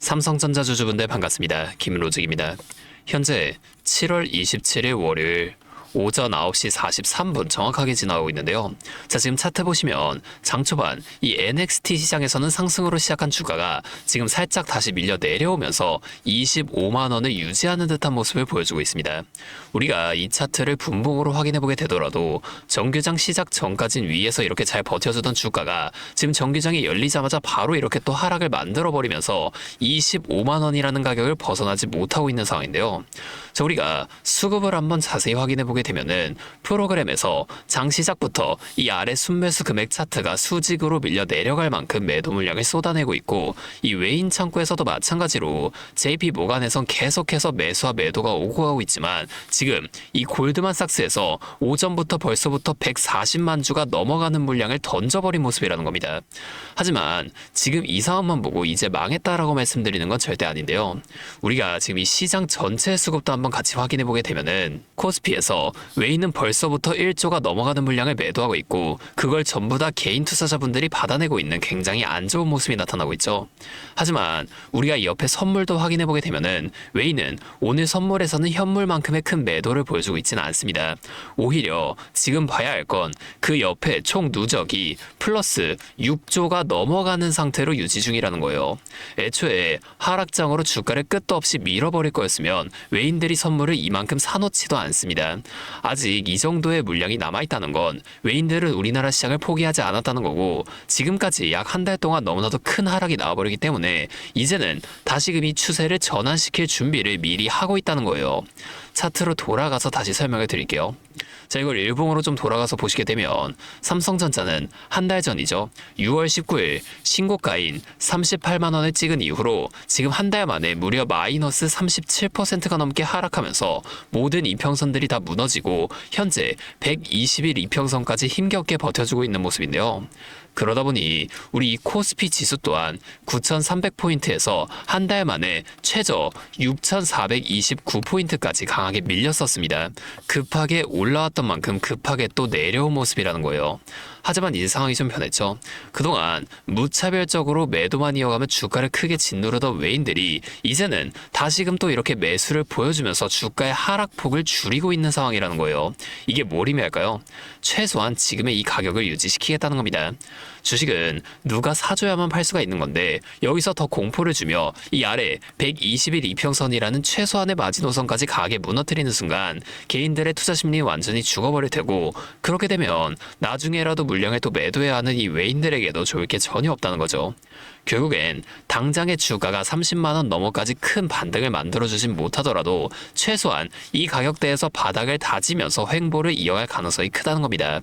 삼성전자 주주분들 반갑습니다. 김로직입니다. 현재 7월 27일 월요일 오전 9시 43분 정확하게 지나고 있는데요. 자, 지금 차트 보시면 장 초반 이 NXT 시장에서는 상승으로 시작한 주가가 지금 살짝 다시 밀려 내려오면서 25만 원을 유지하는 듯한 모습을 보여주고 있습니다. 우리가 이 차트를 분봉으로 확인해 보게 되더라도 정규장 시작 전까진 위에서 이렇게 잘 버텨주던 주가가 지금 정규장이 열리자마자 바로 이렇게 또 하락을 만들어 버리면서 25만 원이라는 가격을 벗어나지 못하고 있는 상황인데요. 자, 우리가 수급을 한번 자세히 확인해 보게 되면은 프로그램에서 장 시작부터 이 아래 순매수 금액 차트가 수직으로 밀려 내려갈 만큼 매도 물량을 쏟아내고 있고, 이 외인 창구에서도 마찬가지로 JP 모간에선 계속해서 매수와 매도가 오고 가고 있지만 지금 이 골드만삭스에서 오전부터 벌써부터 140만 주가 넘어가는 물량을 던져버린 모습이라는 겁니다. 하지만 지금 이 상황만 보고 이제 망했다라고 말씀드리는 건 절대 아닌데요. 우리가 지금 이 시장 전체 수급도 한번 같이 확인해 보게 되면은 코스피에서 외인은 벌써부터 1조가 넘어가는 물량을 매도하고 있고, 그걸 전부 다 개인 투자자분들이 받아내고 있는 굉장히 안 좋은 모습이 나타나고 있죠. 하지만 우리가 이 옆에 선물도 확인해 보게 되면은 외인은 오늘 선물에서는 현물만큼의 큰 매도를 보여주고 있지는 않습니다. 오히려 지금 봐야 할 건 그 옆에 총 누적이 플러스 6조가 넘어가는 상태로 유지 중이라는 거예요. 애초에 하락장으로 주가를 끝도 없이 밀어버릴 거였으면 외인들이 선물을 이만큼 사놓지도 않습니다. 아직 이 정도의 물량이 남아있다는 건 외인들은 우리나라 시장을 포기하지 않았다는 거고, 지금까지 약 한 달 동안 너무나도 큰 하락이 나와버리기 때문에 이제는 다시금 이 추세를 전환시킬 준비를 미리 하고 있다는 거예요. 차트로 돌아가서 다시 설명을 드릴게요. 자, 이걸 일봉으로 좀 돌아가서 보시게 되면 삼성전자는 한 달 전이죠. 6월 19일 신고가인 38만 원을 찍은 이후로 지금 한 달 만에 무려 마이너스 37%가 넘게 하락하면서 모든 이평선들이 다 무너지고 현재 120일 이평선까지 힘겹게 버텨주고 있는 모습인데요. 그러다 보니 우리 이 코스피 지수 또한 9,300포인트에서 한 달 만에 최저 6,429포인트까지 강하게 밀렸었습니다. 급하게 올라왔던 만큼 급하게 또 내려온 모습이라는 거예요. 하지만 이제 상황이 좀 변했죠. 그동안 무차별적으로 매도만 이어가며 주가를 크게 짓누르던 외인들이 이제는 다시금 또 이렇게 매수를 보여주면서 주가의 하락폭을 줄이고 있는 상황이라는 거예요. 이게 뭘 의미할까요? 최소한 지금의 이 가격을 유지시키겠다는 겁니다. 주식은 누가 사줘야만 팔 수가 있는 건데 여기서 더 공포를 주며 이 아래 120일 이평선이라는 최소한의 마지노선까지 강하게 무너뜨리는 순간 개인들의 투자 심리는 완전히 죽어버릴 테고, 그렇게 되면 나중에라도 물량을 또 매도해야 하는 이 외인들에게도 좋을 게 전혀 없다는 거죠. 결국엔 당장의 주가가 30만 원 넘어까지 큰 반등을 만들어주진 못하더라도 최소한 이 가격대에서 바닥을 다지면서 횡보를 이어갈 가능성이 크다는 겁니다.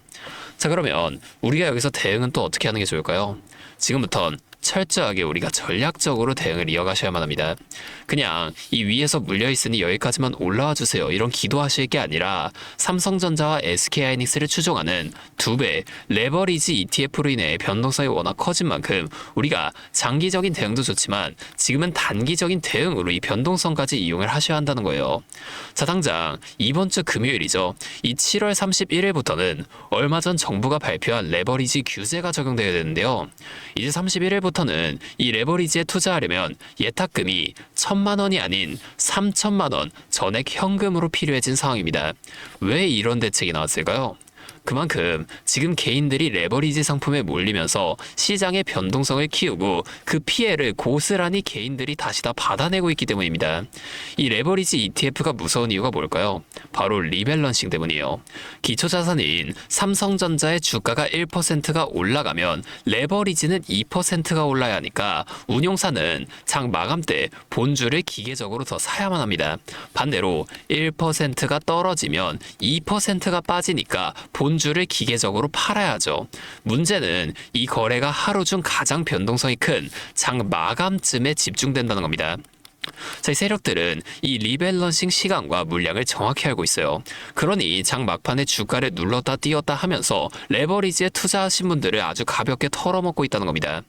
자, 그러면 우리가 여기서 대응은 또 어떻게 하는 게 좋을까요? 지금부턴 철저하게 우리가 전략적으로 대응을 이어가셔야만 합니다. 그냥 이 위에서 물려있으니 여기까지만 올라와 주세요, 이런 기도하실 게 아니라 삼성전자와 SK하이닉스를 추종하는 2배 레버리지 ETF로 인해 변동성이 워낙 커진 만큼 우리가 장기적인 대응도 좋지만 지금은 단기적인 대응으로 이 변동성까지 이용을 하셔야 한다는 거예요. 자, 당장 이번 주 금요일이죠. 이 7월 31일부터는 얼마 전 정부가 발표한 레버리지 규제가 적용되어야 되는데요. 이제 31일부터는 이 레버리지에 투자하려면 예탁금이 1,000만 원이 아닌 3,000만 원 전액 현금으로 필요해진 상황입니다. 왜 이런 대책이 나왔을까요? 그만큼 지금 개인들이 레버리지 상품에 몰리면서 시장의 변동성을 키우고 그 피해를 고스란히 개인들이 다시 다 받아내고 있기 때문입니다. 이 레버리지 ETF가 무서운 이유가 뭘까요? 바로 리밸런싱 때문이에요. 기초자산인 삼성전자의 주가가 1%가 올라가면 레버리지는 2%가 올라야 하니까 운용사는 장 마감 때 본주를 기계적으로 더 사야만 합니다. 반대로 1%가 떨어지면 2%가 빠지니까 본주를 기계적으로 팔아야죠. 문제는 이 거래가 하루 중 가장 변동성이 큰 장 마감쯤에 집중된다는 겁니다. 자, 이 세력들은 이 리밸런싱 시간과 물량을 정확히 알고 있어요. 그러니 장 막판에 주가를 눌렀다 띄었다 하면서 레버리지에 투자하신 분들을 아주 가볍게 털어먹고 있다는 겁니다.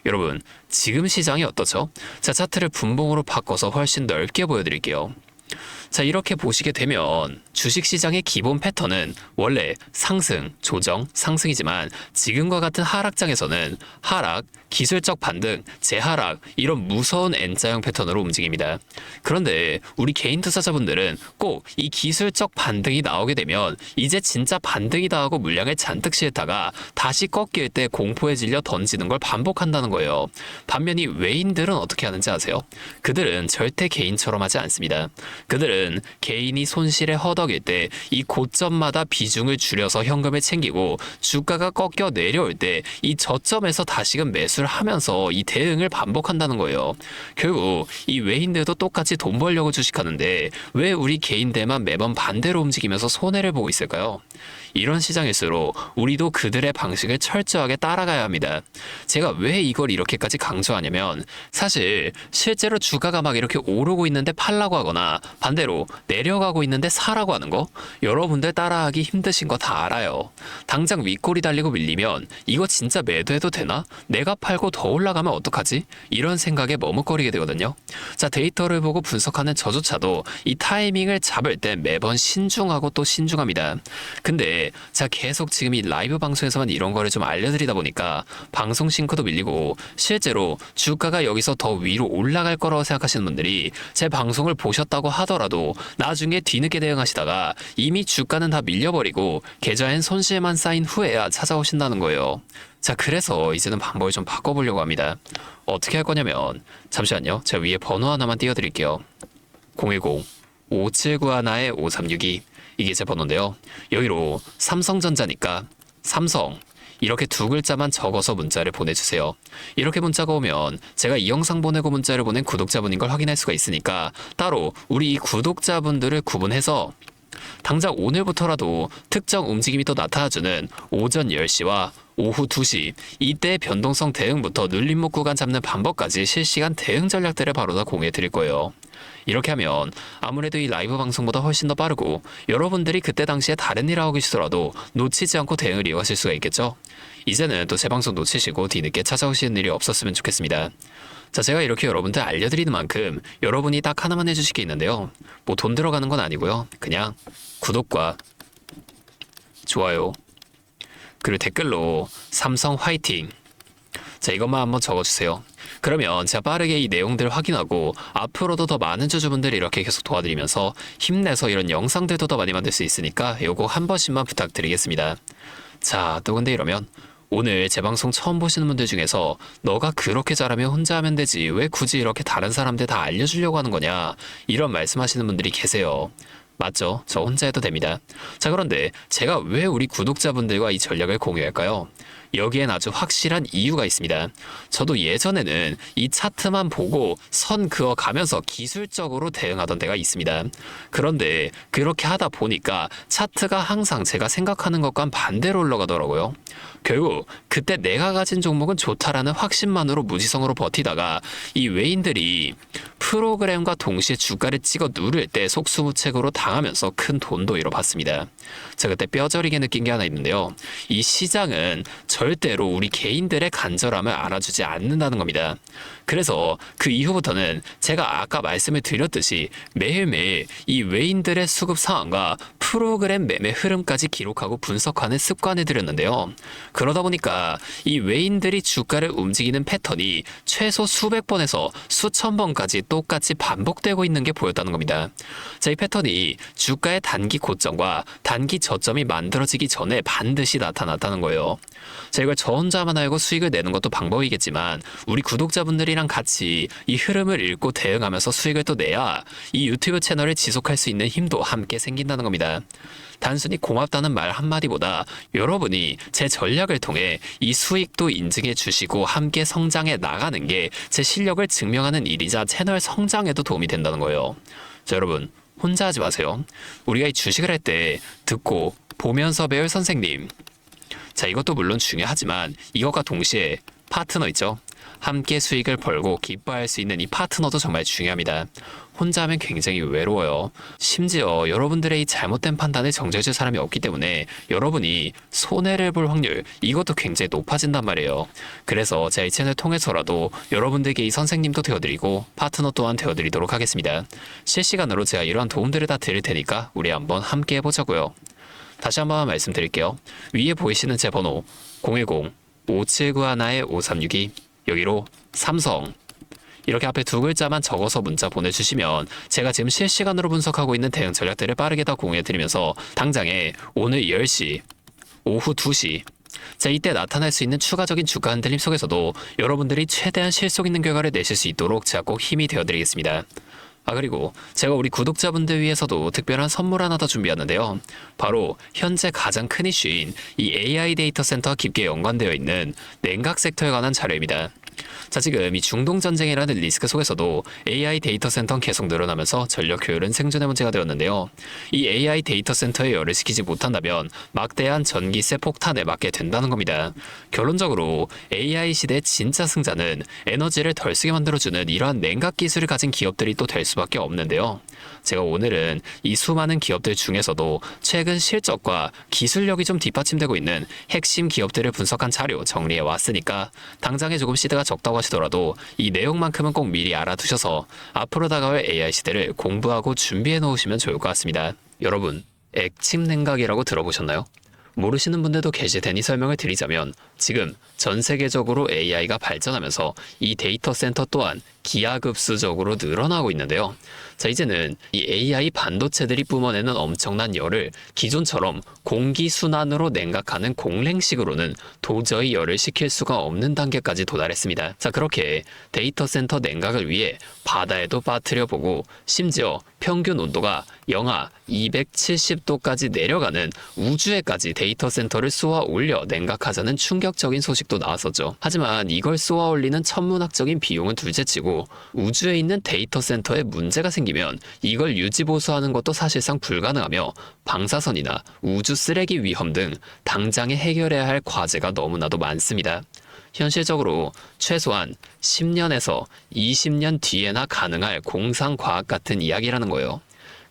여러분, 지금 시장이 어떻죠? 자, 차트를 분봉으로 바꿔서 훨씬 넓게 보여드릴게요. 자, 이렇게 보시게 되면 주식시장의 기본 패턴은 원래 상승, 조정, 상승이지만 지금과 같은 하락장에서는 하락, 기술적 반등, 재하락 이런 무서운 N자형 패턴으로 움직입니다. 그런데 우리 개인 투자자분들은 꼭 이 기술적 반등이 나오게 되면 이제 진짜 반등이다 하고 물량을 잔뜩 싣다가 다시 꺾일 때 공포에 질려 던지는 걸 반복한다는 거예요. 반면에 외인들은 어떻게 하는지 아세요? 그들은 절대 개인처럼 하지 않습니다. 그들은 개인이 손실에 허덕일 때 이 고점마다 비중을 줄여서 현금을 챙기고 주가가 꺾여 내려올 때 이 저점에서 다시금 매수를 하면서 이 대응을 반복한다는 거예요. 결국 이 외인들도 똑같이 돈 벌려고 주식하는데 왜 우리 개인들만 매번 반대로 움직이면서 손해를 보고 있을까요? 이런 시장일수록 우리도 그들의 방식을 철저하게 따라가야 합니다. 제가 왜 이걸 이렇게까지 강조하냐면 사실 실제로 주가가 막 이렇게 오르고 있는데 팔라고 하거나 반대로 내려가고 있는데 사라고 하는 거 여러분들 따라하기 힘드신 거 다 알아요. 당장 윗골이 달리고 밀리면 이거 진짜 매도해도 되나? 내가 팔고 더 올라가면 어떡하지? 이런 생각에 머뭇거리게 되거든요. 자, 데이터를 보고 분석하는 저조차도 이 타이밍을 잡을 때 매번 신중하고 또 신중합니다. 근데 자, 계속 지금 이 라이브 방송에서만 이런 거를 좀 알려드리다 보니까 방송 싱크도 밀리고 실제로 주가가 여기서 더 위로 올라갈 거라고 생각하시는 분들이 제 방송을 보셨다고 하더라도 나중에 뒤늦게 대응하시다가 이미 주가는 다 밀려버리고 계좌엔 손실만 쌓인 후에야 찾아오신다는 거예요. 자, 그래서 이제는 방법을 좀 바꿔보려고 합니다. 어떻게 할 거냐면 잠시만요. 제가 위에 번호 하나만 띄워드릴게요. 010-5791-5362 이게 제 번호인데요. 여기로 삼성전자니까 삼성 이렇게 두 글자만 적어서 문자를 보내주세요. 이렇게 문자가 오면 제가 이 영상 보내고 문자를 보낸 구독자분인 걸 확인할 수가 있으니까 따로 우리 이 구독자분들을 구분해서 당장 오늘부터라도 특정 움직임이 또 나타나주는 오전 10시와 오후 2시 이때 변동성 대응부터 눌림목 구간 잡는 방법까지 실시간 대응 전략들을 바로 다 공유해 드릴 거예요. 이렇게 하면 아무래도 이 라이브 방송보다 훨씬 더 빠르고 여러분들이 그때 당시에 다른 일 하고 계시더라도 놓치지 않고 대응을 이어가실 수가 있겠죠. 이제는 또 제 방송 놓치시고 뒤늦게 찾아오시는 일이 없었으면 좋겠습니다. 자, 제가 이렇게 여러분들 알려드리는 만큼 여러분이 딱 하나만 해주실 게 있는데요. 뭐 돈 들어가는 건 아니고요. 그냥 구독과 좋아요 그리고 댓글로 삼성 화이팅 자, 이것만 한번 적어주세요. 그러면 제가 빠르게 이 내용들을 확인하고 앞으로도 더 많은 주주분들이 이렇게 계속 도와드리면서 힘내서 이런 영상들도 더 많이 만들 수 있으니까 요거 한 번씩만 부탁드리겠습니다. 자, 또 근데 이러면 오늘 제 방송 처음 보시는 분들 중에서 너가 그렇게 잘하면 혼자 하면 되지 왜 굳이 이렇게 다른 사람들 다 알려주려고 하는 거냐 이런 말씀하시는 분들이 계세요. 맞죠? 저 혼자 해도 됩니다. 자, 그런데 제가 왜 우리 구독자분들과 이 전략을 공유할까요? 여기엔 아주 확실한 이유가 있습니다. 저도 예전에는 이 차트만 보고 선 그어 가면서 기술적으로 대응하던 데가 있습니다. 그런데 그렇게 하다 보니까 차트가 항상 제가 생각하는 것과는 반대로 올라가더라고요. 결국 그때 내가 가진 종목은 좋다라는 확신만으로 무지성으로 버티다가 이 외인들이 프로그램과 동시에 주가를 찍어 누를 때 속수무책으로 당하면서 큰 돈도 잃어봤습니다. 제가 그때 뼈저리게 느낀 게 하나 있는데요. 이 시장은 절대로 우리 개인들의 간절함을 알아주지 않는다는 겁니다. 그래서 그 이후부터는 제가 아까 말씀을 드렸듯이 매일매일 이 외인들의 수급 상황과 프로그램 매매 흐름까지 기록하고 분석하는 습관을 들였는데요. 그러다 보니까 이 외인들이 주가를 움직이는 패턴이 최소 수백 번에서 수천 번까지 똑같이 반복되고 있는 게 보였다는 겁니다. 자, 이 패턴이 주가의 단기 고점과 단기 저점이 만들어지기 전에 반드시 나타났다는 거예요. 자, 이걸 저 혼자만 알고 수익을 내는 것도 방법이겠지만 우리 구독자분들이랑 같이 이 흐름을 읽고 대응하면서 수익을 또 내야 이 유튜브 채널을 지속할 수 있는 힘도 함께 생긴다는 겁니다. 단순히 고맙다는 말 한마디보다 여러분이 제 전략을 통해 이 수익도 인증해 주시고 함께 성장해 나가는 게 제 실력을 증명하는 일이자 채널 성장에도 도움이 된다는 거예요. 자, 여러분 혼자 하지 마세요. 우리가 이 주식을 할 때 듣고 보면서 배울 선생님, 자, 이것도 물론 중요하지만 이것과 동시에 파트너 있죠? 함께 수익을 벌고 기뻐할 수 있는 이 파트너도 정말 중요합니다. 혼자 하면 굉장히 외로워요. 심지어 여러분들의 이 잘못된 판단을 정죄해줄 사람이 없기 때문에 여러분이 손해를 볼 확률, 이것도 굉장히 높아진단 말이에요. 그래서 제 이 채널을 통해서라도 여러분들께 이 선생님도 되어드리고 파트너 또한 되어드리도록 하겠습니다. 실시간으로 제가 이러한 도움들을 다 드릴 테니까 우리 한번 함께 해보자고요. 다시 한번 말씀드릴게요. 위에 보이시는 제 번호 010-5791-5362, 여기로 삼성, 이렇게 앞에 두 글자만 적어서 문자 보내주시면 제가 지금 실시간으로 분석하고 있는 대응 전략들을 빠르게 다 공유해드리면서 당장에 오늘 10시, 오후 2시, 자, 이때 나타날 수 있는 추가적인 주가 흔들림 속에서도 여러분들이 최대한 실속 있는 결과를 내실 수 있도록 제가 꼭 힘이 되어드리겠습니다. 그리고 제가 우리 구독자분들 위해서도 특별한 선물 하나 더 준비했는데요. 바로 현재 가장 큰 이슈인 이 AI 데이터 센터와 깊게 연관되어 있는 냉각 섹터에 관한 자료입니다. 자, 지금 이 중동전쟁이라는 리스크 속에서도 AI 데이터 센터는 계속 늘어나면서 전력 효율은 생존의 문제가 되었는데요. 이 AI 데이터 센터에 열을 식히지 못한다면 막대한 전기세 폭탄에 맞게 된다는 겁니다. 결론적으로 AI 시대의 진짜 승자는 에너지를 덜 쓰게 만들어주는 이러한 냉각 기술을 가진 기업들이 또 될 수밖에 없는데요. 제가 오늘은 이 수많은 기업들 중에서도 최근 실적과 기술력이 좀 뒷받침되고 있는 핵심 기업들을 분석한 자료 정리해 왔으니까 당장에 조금 시드가 적다고 하시더라도 이 내용만큼은 꼭 미리 알아두셔서 앞으로 다가올 AI 시대를 공부하고 준비해 놓으시면 좋을 것 같습니다. 여러분, 액침 냉각이라고 들어보셨나요? 모르시는 분들도 계실 테니 설명을 드리자면 지금 전 세계적으로 AI가 발전하면서 이 데이터 센터 또한 기하급수적으로 늘어나고 있는데요. 자, 이제는 이 AI 반도체들이 뿜어내는 엄청난 열을 기존처럼 공기순환으로 냉각하는 공랭식으로는 도저히 열을 식힐 수가 없는 단계까지 도달했습니다. 자, 그렇게 데이터 센터 냉각을 위해 바다에도 빠뜨려보고 심지어 평균 온도가 영하 270도까지 내려가는 우주에까지 데이터 센터를 쏘아 올려 냉각하자는 충격적인 소식도 나왔었죠. 하지만 이걸 쏘아 올리는 천문학적인 비용은 둘째치고 우주에 있는 데이터 센터에 문제가 생기면 이걸 유지보수하는 것도 사실상 불가능하며 방사선이나 우주 쓰레기 위험 등 당장에 해결해야 할 과제가 너무나도 많습니다. 현실적으로 최소한 10년에서 20년 뒤에나 가능할 공상과학 같은 이야기라는 거예요.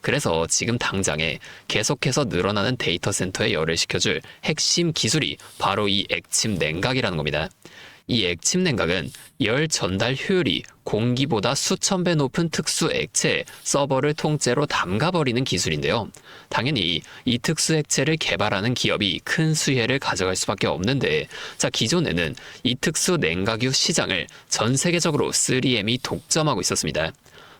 그래서 지금 당장에 계속해서 늘어나는 데이터 센터에 열을 식혀줄 핵심 기술이 바로 이 액침 냉각이라는 겁니다. 이 액침 냉각은 열 전달 효율이 공기보다 수천 배 높은 특수 액체에 서버를 통째로 담가버리는 기술인데요. 당연히 이 특수 액체를 개발하는 기업이 큰 수혜를 가져갈 수밖에 없는데, 자, 기존에는 이 특수 냉각유 시장을 전 세계적으로 3M이 독점하고 있었습니다.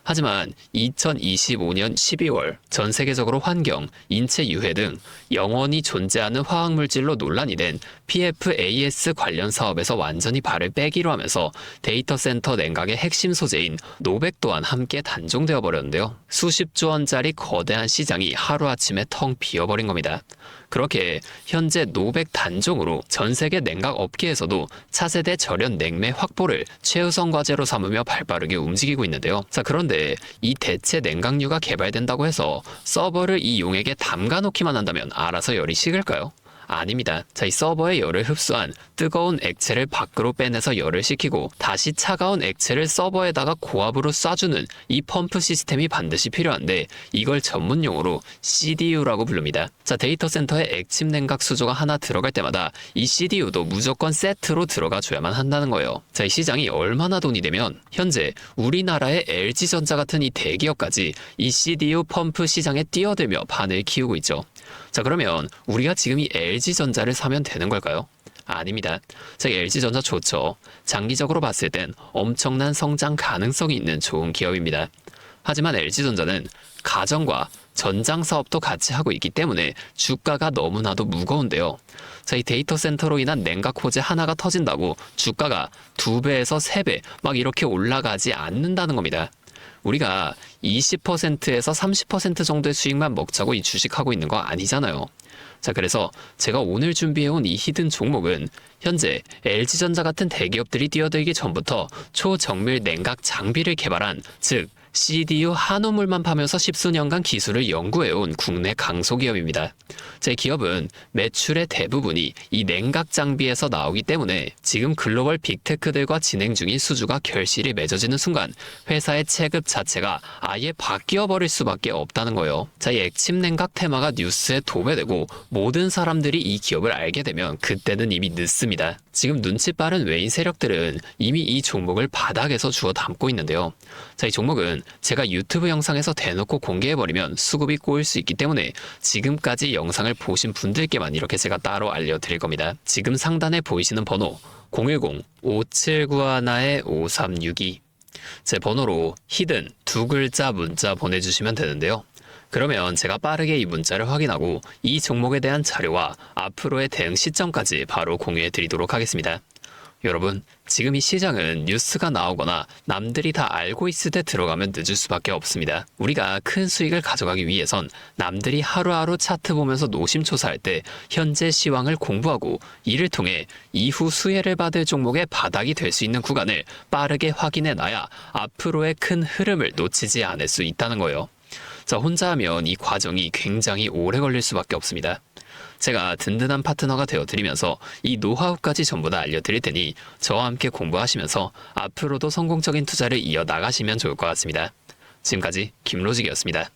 하지만 2025년 12월 전 세계적으로 환경, 인체 유해 등 영원히 존재하는 화학물질로 논란이 된 PFAS 관련 사업에서 완전히 발을 빼기로 하면서 데이터 센터 냉각의 핵심 소재인 노백 또한 함께 단종되어 버렸는데요. 수십조 원짜리 거대한 시장이 하루아침에 텅 비어버린 겁니다. 그렇게 현재 노백 단종으로 전 세계 냉각 업계에서도 차세대 절연 냉매 확보를 최우선 과제로 삼으며 발빠르게 움직이고 있는데요. 자, 그런데 이 대체 냉각유가 개발된다고 해서 서버를 이 용액에 담가놓기만 한다면 알아서 열이 식을까요? 아닙니다. 자, 이 서버의 열을 흡수한 뜨거운 액체를 밖으로 빼내서 열을 식히고 다시 차가운 액체를 서버에다가 고압으로 쏴주는 이 펌프 시스템이 반드시 필요한데 이걸 전문 용어로 CDU라고 부릅니다. 자, 데이터 센터에 액침 냉각 수조가 하나 들어갈 때마다 이 CDU도 무조건 세트로 들어가 줘야만 한다는 거예요. 자, 이 시장이 얼마나 돈이 되면 현재 우리나라의 LG전자 같은 이 대기업까지 이 CDU 펌프 시장에 뛰어들며 판을 키우고 있죠. 자, 그러면 우리가 지금 이 LG전자를 사면 되는 걸까요? 아닙니다. 자, LG전자 좋죠. 장기적으로 봤을 땐 엄청난 성장 가능성이 있는 좋은 기업입니다. 하지만 LG전자는 가전과 전장 사업도 같이 하고 있기 때문에 주가가 너무나도 무거운데요. 자, 이 데이터 센터로 인한 냉각 호재 하나가 터진다고 주가가 2배에서 3배 막 이렇게 올라가지 않는다는 겁니다. 우리가 20%에서 30% 정도의 수익만 먹자고 이 주식하고 있는 거 아니잖아요. 자, 그래서 제가 오늘 준비해온 이 히든 종목은 현재 LG전자 같은 대기업들이 뛰어들기 전부터 초정밀 냉각 장비를 개발한, 즉 CDU 한우물만 파면서 십수년간 기술을 연구해온 국내 강소기업입니다. 제 기업은 매출의 대부분이 이 냉각 장비에서 나오기 때문에 지금 글로벌 빅테크들과 진행 중인 수주가 결실이 맺어지는 순간 회사의 체급 자체가 아예 바뀌어버릴 수밖에 없다는 거예요. 자, 이 액침 냉각 테마가 뉴스에 도배되고 모든 사람들이 이 기업을 알게 되면 그때는 이미 늦습니다. 지금 눈치 빠른 외인 세력들은 이미 이 종목을 바닥에서 주워 담고 있는데요. 자, 이 종목은 제가 유튜브 영상에서 대놓고 공개해버리면 수급이 꼬일 수 있기 때문에 지금까지 영상을 보신 분들께만 이렇게 제가 따로 알려드릴 겁니다. 지금 상단에 보이시는 번호 010-5791-5362 제 번호로 히든 두 글자 문자 보내주시면 되는데요. 그러면 제가 빠르게 이 문자를 확인하고 이 종목에 대한 자료와 앞으로의 대응 시점까지 바로 공유해 드리도록 하겠습니다. 여러분, 지금 이 시장은 뉴스가 나오거나 남들이 다 알고 있을 때 들어가면 늦을 수밖에 없습니다. 우리가 큰 수익을 가져가기 위해선 남들이 하루하루 차트 보면서 노심초사할 때 현재 시황을 공부하고 이를 통해 이후 수혜를 받을 종목의 바닥이 될 수 있는 구간을 빠르게 확인해 놔야 앞으로의 큰 흐름을 놓치지 않을 수 있다는 거예요. 자, 혼자 하면 이 과정이 굉장히 오래 걸릴 수밖에 없습니다. 제가 든든한 파트너가 되어드리면서 이 노하우까지 전부 다 알려드릴 테니 저와 함께 공부하시면서 앞으로도 성공적인 투자를 이어나가시면 좋을 것 같습니다. 지금까지 김로직이었습니다.